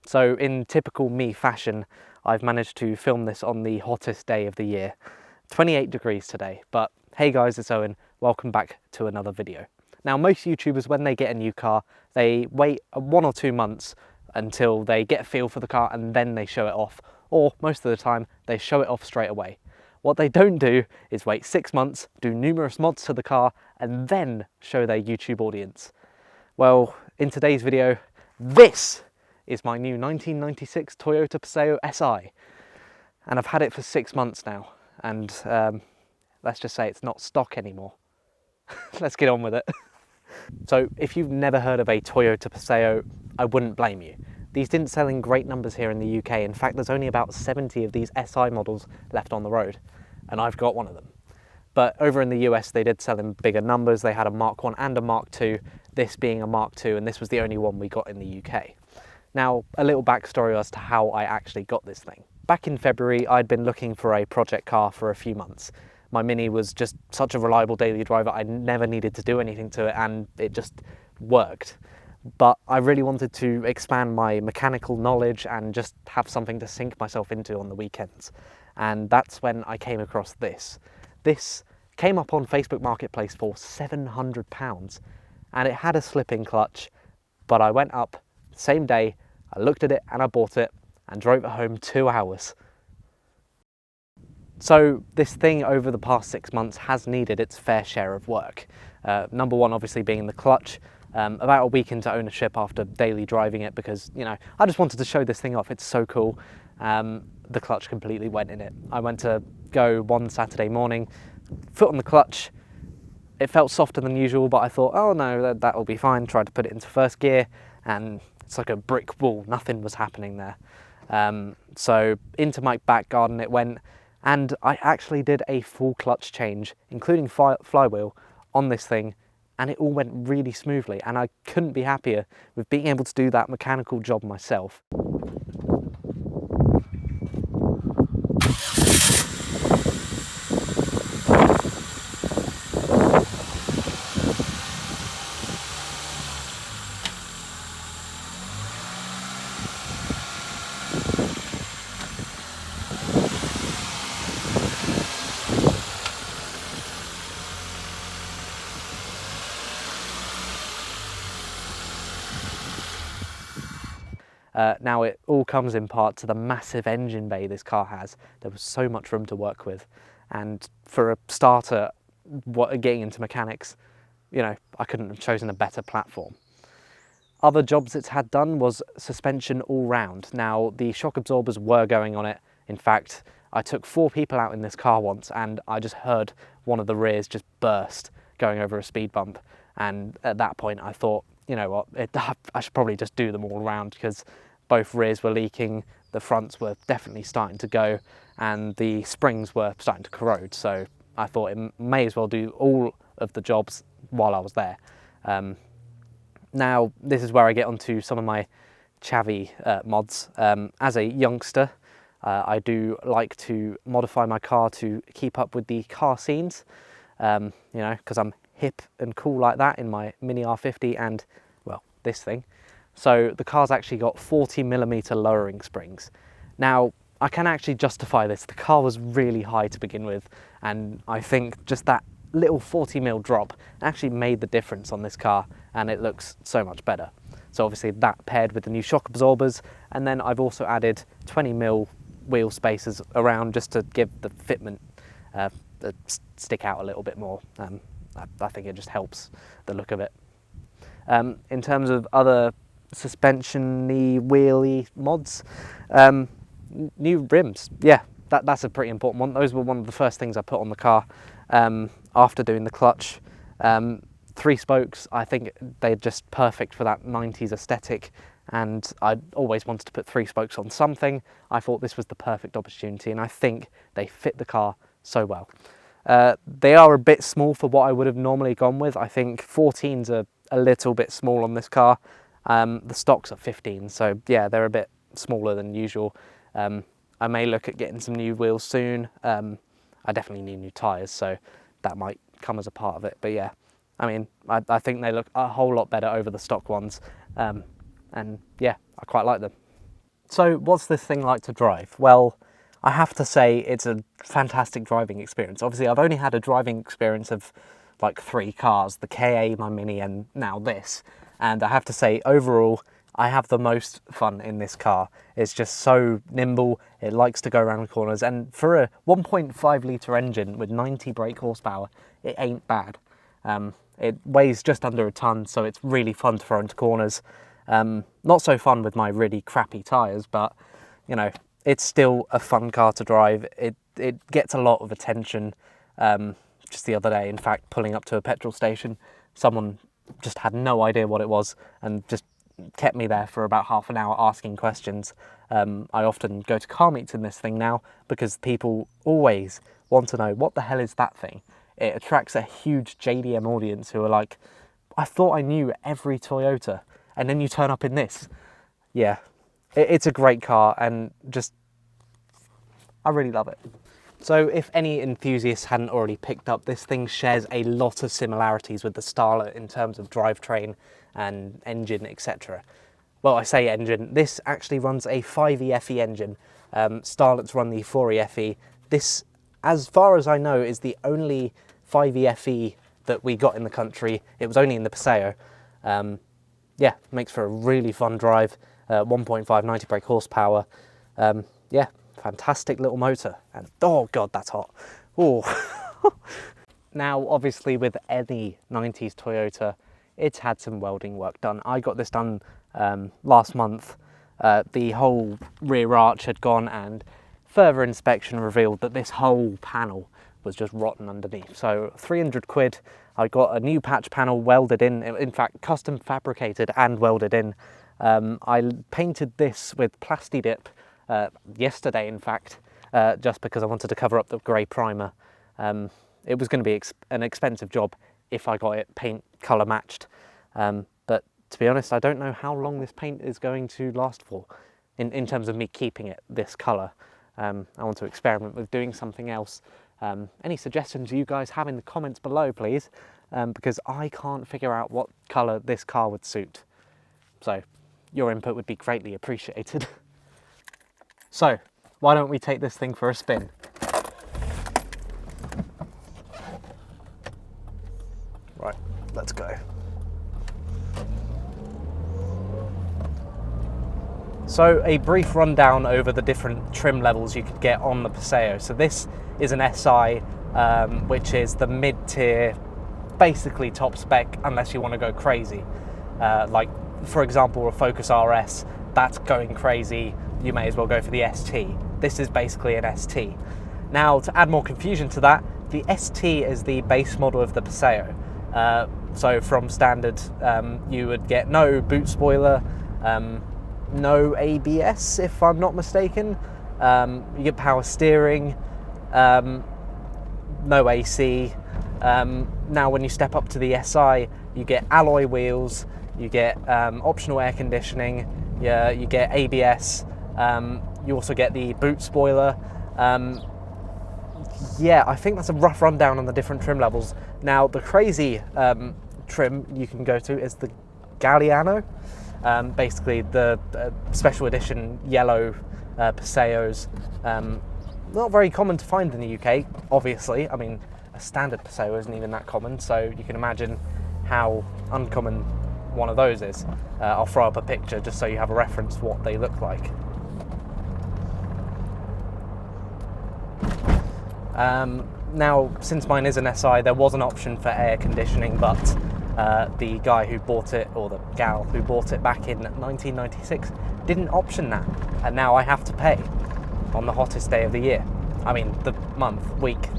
So in typical me fashion, I've managed to film this on the hottest day of the year. 28 degrees today, but hey guys, it's Owen. Welcome back to another video. Now most YouTubers, when they get a new car, they wait 1 or 2 months until they get a feel for the car and then they show it off. Or most of the time, they show it off straight away. What they don't do is wait 6 months, do numerous mods to the car, and then show their YouTube audience. Well, in today's video, this is my new 1996 Toyota Paseo Si. And I've had it for 6 months now, and let's just say it's not stock anymore. Let's get on with it. So if you've never heard of a Toyota Paseo, I wouldn't blame you. These didn't sell in great numbers here in the UK. In fact, there's only about 70 of these SI models left on the road, and I've got one of them. But over in the US, they did sell in bigger numbers. They had a Mark 1 and a Mark 2, this being a Mark 2, and this was the only one we got in the UK. Now, a little backstory as to how I actually got this thing. Back in February, I'd been looking for a project car for a few months. My Mini was just such a reliable daily driver, I never needed to do anything to it, and it just worked. But I really wanted to expand my mechanical knowledge and just have something to sink myself into on the weekends. And that's when I came across this. This came up on Facebook Marketplace for £700, and it had a slip-in clutch, but I went up the same day, I looked at it and I bought it and drove it home 2 hours. So this thing over the past 6 months has needed its fair share of work. Number one obviously being the clutch. About a week into ownership after daily driving it, because, you know, I just wanted to show this thing off, it's so cool. The clutch completely went in it. I went to go one Saturday morning, foot on the clutch, it felt softer than usual, but I thought, oh no, that'll be fine. Tried to put it into first gear and it's like a brick wall, nothing was happening there. So into my back garden it went, and I actually did a full clutch change, including flywheel, on this thing, and it all went really smoothly, and I couldn't be happier with being able to do that mechanical job myself. Now it all comes in part to the massive engine bay this car has. There was so much room to work with, and for a starter, getting into mechanics, you know, I couldn't have chosen a better platform. Other jobs it's had done was suspension all round. Now the shock absorbers were going on it. In fact, I took 4 people out in this car once and I just heard one of the rears just burst going over a speed bump, and at that point I thought, you know what, I should probably just do them all round, because both rears were leaking, the fronts were definitely starting to go, and the springs were starting to corrode. So I thought it may as well do all of the jobs while I was there. Now, this is where I get onto some of my chavvy mods. As a youngster, I do like to modify my car to keep up with the car scenes, you know, because I'm hip and cool like that in my Mini R50 and, well, this thing. So the car's actually got 40mm lowering springs. Now, I can actually justify this. The car was really high to begin with, and I think just that little 40mm drop actually made the difference on this car, and it looks so much better. So obviously that paired with the new shock absorbers, and then I've also added 20mm wheel spacers around just to give the fitment stick out a little bit more. I think it just helps the look of it. In terms of other suspension-y, wheelie mods, new rims. Yeah, that's a pretty important one. Those were one of the first things I put on the car after doing the clutch. 3 spokes, I think they're just perfect for that 90s aesthetic, and I always wanted to put 3 spokes on something. I thought this was the perfect opportunity, and I think they fit the car so well. They are a bit small for what I would have normally gone with. I think 14s are a little bit small on this car. The stocks are 15, so yeah, they're a bit smaller than usual. I may look at getting some new wheels soon. I definitely need new tyres, so that might come as a part of it. But yeah, I mean, I think they look a whole lot better over the stock ones. And yeah, I quite like them. So what's this thing like to drive? Well, I have to say it's a fantastic driving experience. Obviously, I've only had a driving experience of like 3 cars, the KA, my Mini, and now this. And I have to say, overall, I have the most fun in this car. It's just so nimble, it likes to go around corners, and for a 1.5 litre engine with 90 brake horsepower, it ain't bad. It weighs just under a tonne, so it's really fun to throw into corners. Not so fun with my really crappy tyres, but you know, it's still a fun car to drive. It gets a lot of attention. Just the other day, in fact, pulling up to a petrol station, someone just had no idea what it was and just kept me there for about half an hour asking questions. I often go to car meets in this thing now because people always want to know, what the hell is that thing? It attracts a huge JDM audience who are like, I thought I knew every Toyota, and then you turn up in this. Yeah, it's a great car, and just, I really love it. So if any enthusiasts hadn't already picked up, this thing shares a lot of similarities with the Starlet in terms of drivetrain and engine, etc. Well, I say engine, this actually runs a 5E FE engine. Starlets run the 4E FE. This, as far as I know, is the only 5E FE that we got in the country. It was only in the Paseo. Yeah, makes for a really fun drive. 1.5, 90 brake horsepower. Yeah, fantastic little motor. And oh god, that's hot. Oh. Now, obviously, with any 90s Toyota, it's had some welding work done. I got this done last month. The whole rear arch had gone, and further inspection revealed that this whole panel was just rotten underneath. So 300 quid, I got a new patch panel welded in fact custom fabricated and welded in. I painted this with Plastidip yesterday, in fact, just because I wanted to cover up the grey primer. It was going to be an expensive job if I got it paint colour matched, but to be honest, I don't know how long this paint is going to last for in terms of me keeping it this colour. I want to experiment with doing something else. Any suggestions you guys have in the comments below, please, because I can't figure out what colour this car would suit. So your input would be greatly appreciated. So why don't we take this thing for a spin? Right, let's go. So a brief rundown over the different trim levels you could get on the Paseo. So this is an SI, which is the mid-tier, basically top spec, unless you want to go crazy. Like, for example, a Focus RS, that's going crazy, you may as well go for the ST. This is basically an ST. Now, to add more confusion to that, the ST is the base model of the Paseo. So from standard, you would get no boot spoiler, no ABS, if I'm not mistaken. You get power steering, no AC. Now when you step up to the SI, you get alloy wheels, you get optional air conditioning, you get ABS, you also get the boot spoiler. Yeah, I think that's a rough rundown on the different trim levels. Now the crazy trim you can go to is the Galliano. Basically the special edition yellow Paseos. Not very common to find in the UK, obviously. I mean, a standard Paseo isn't even that common, so you can imagine how uncommon one of those is. I'll throw up a picture just so you have a reference for what they look like. Now, since mine is an SI, there was an option for air conditioning, but the guy who bought it, or the gal who bought it back in 1996, didn't option that, and now I have to pay on the hottest day of the year. I mean, the month, week.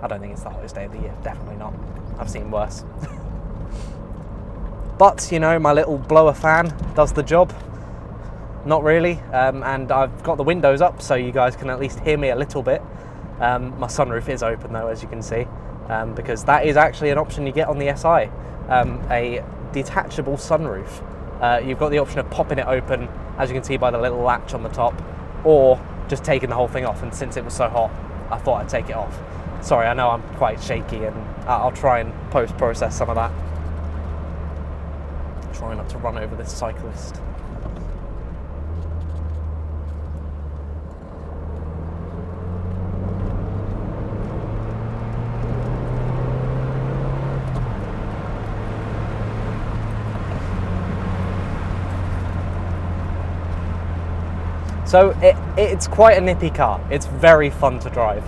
I don't think it's the hottest day of the year, definitely not. I've seen worse. But, you know, my little blower fan does the job. Not really, and I've got the windows up so you guys can at least hear me a little bit. My sunroof is open though, as you can see, because that is actually an option you get on the SI, a detachable sunroof. You've got the option of popping it open, as you can see by the little latch on the top, or just taking the whole thing off, and since it was so hot, I thought I'd take it off. Sorry, I know I'm quite shaky, and I'll try and post-process some of that. Try not to run over this cyclist. So it's quite a nippy car. It's very fun to drive.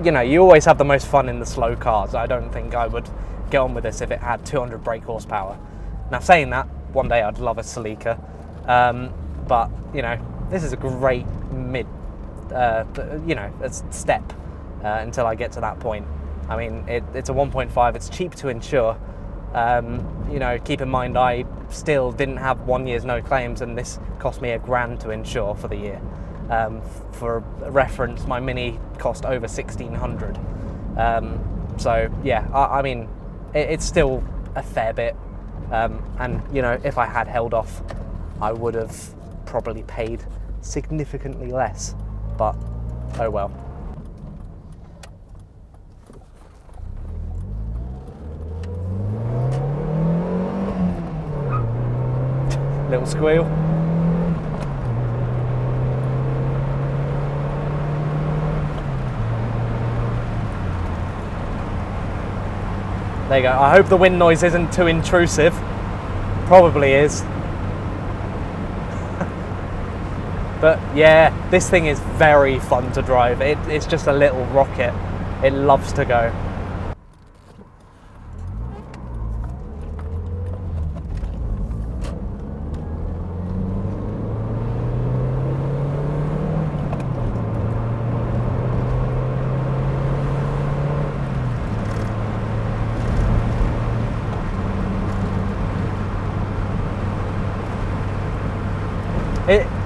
You know, you always have the most fun in the slow cars. I don't think I would get on with this if it had 200 brake horsepower. Now, saying that, one day I'd love a Celica, but you know, this is a great you know, a step until I get to that point. I mean, it's a 1.5. It's cheap to insure. You know, keep in mind I still didn't have 1 year's no claims, and this cost me £1,000 to insure for the year. For reference, my Mini cost over 1,600. So yeah, I mean, it's still a fair bit. And you know, if I had held off, I would have probably paid significantly less. But oh well. Little squeal. There you go. I hope the wind noise isn't too intrusive. Probably is. But yeah, this thing is very fun to drive. It's just a little rocket. It loves to go.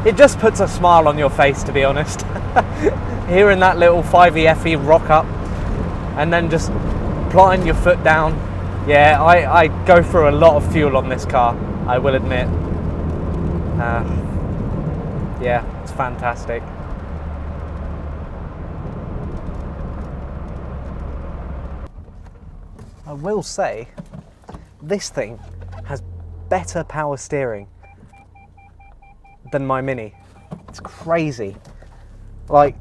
It just puts a smile on your face, to be honest. Hearing that little 5e rock up and then just plotting your foot down. Yeah, I go through a lot of fuel on this car, I will admit. Yeah, it's fantastic. I will say, this thing has better power steering than my Mini. It's crazy. Like,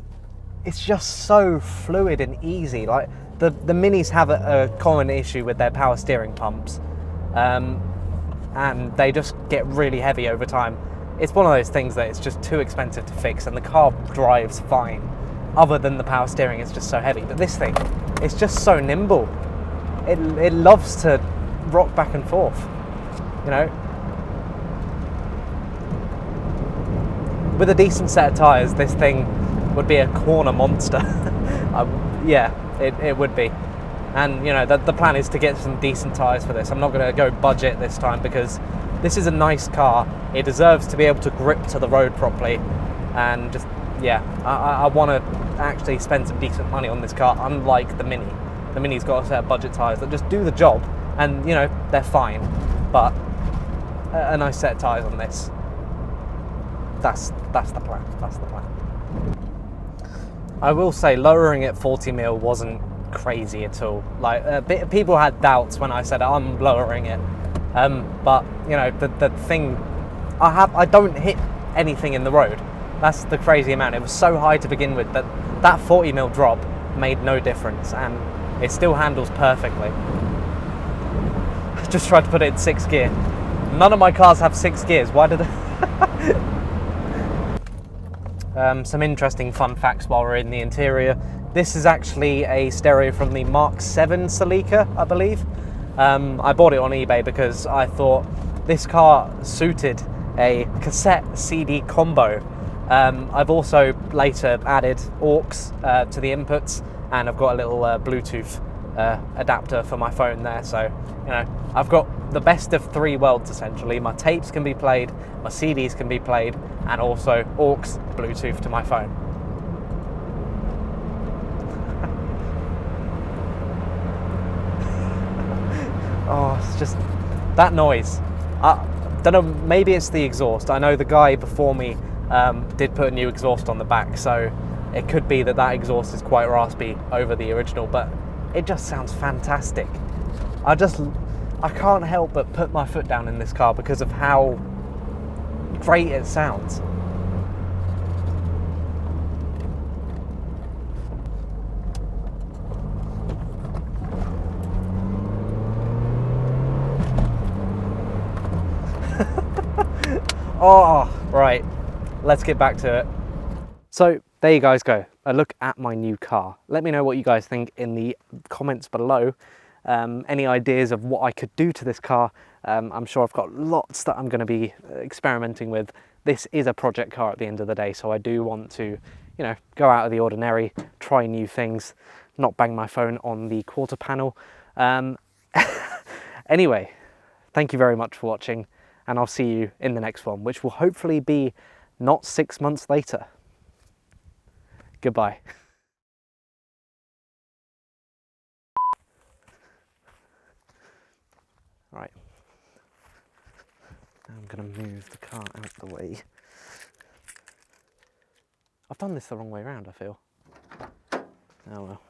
it's just so fluid and easy. Like, the Minis have a common issue with their power steering pumps, and they just get really heavy over time. It's one of those things that it's just too expensive to fix, and the car drives fine. Other than the power steering, it's just so heavy. But this thing, it's just so nimble. It loves to rock back and forth, you know. With a decent set of tyres, this thing would be a corner monster. Yeah, it would be. And you know, the plan is to get some decent tyres for this. I'm not going to go budget this time because this is a nice car. It deserves to be able to grip to the road properly. And just, yeah, I want to actually spend some decent money on this car, unlike the Mini. The Mini's got a set of budget tyres that just do the job, and you know, they're fine. But a nice set of tyres on this. That's the plan. That's the plan. I will say, lowering it 40mm wasn't crazy at all. Like, people had doubts when I said I'm lowering it, but you know, the thing, I don't hit anything in the road. That's the crazy amount. It was so high to begin with that 40mm drop made no difference, and it still handles perfectly. I just tried to put it in 6th gear. None of my cars have 6 gears. Why did I? Some interesting fun facts while we're in the interior. This is actually a stereo from the Mark 7 Celica, I believe. I bought it on eBay because I thought this car suited a cassette CD combo. I've also later added aux to the inputs, and I've got a little Bluetooth adapter for my phone there. So, you know, I've got the best of 3 worlds essentially. My tapes can be played, my CDs can be played, and also aux Bluetooth to my phone. Oh, it's just that noise. I don't know, maybe it's the exhaust. I know the guy before me did put a new exhaust on the back, so it could be that exhaust is quite raspy over the original, but it just sounds fantastic. I can't help but put my foot down in this car because of how great it sounds. Oh, right. let's get back to it. So there you guys go, a look at my new car. Let me know what you guys think in the comments below. Any ideas of what I could do to this car. I'm sure I've got lots that I'm going to be experimenting with. This is a project car at the end of the day, so I do want to, you know, go out of the ordinary, try new things, not bang my phone on the quarter panel. Anyway, thank you very much for watching, and I'll see you in the next one, which will hopefully be not 6 months later. Goodbye. Right. Now I'm going to move the car out of the way. I've done this the wrong way around, I feel. Oh well.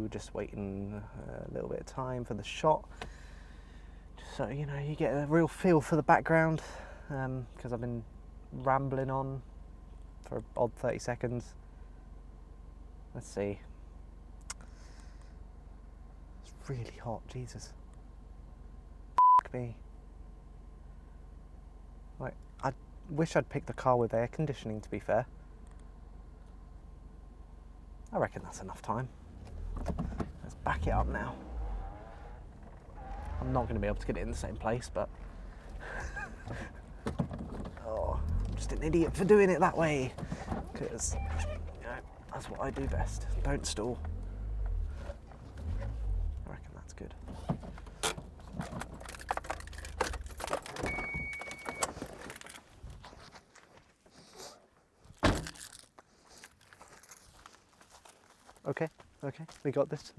Just waiting a little bit of time for the shot, just so you know you get a real feel for the background, because I've been rambling on for an odd 30 seconds. Let's see. It's really hot, Jesus. F me. Like, I wish I'd picked the car with air conditioning, to be fair. I reckon that's enough time. Let's back it up now. I'm not going to be able to get it in the same place, but oh, I'm just an idiot for doing it that way, because you know, that's what I do best. Don't stall. I reckon that's good. Okay, we got this,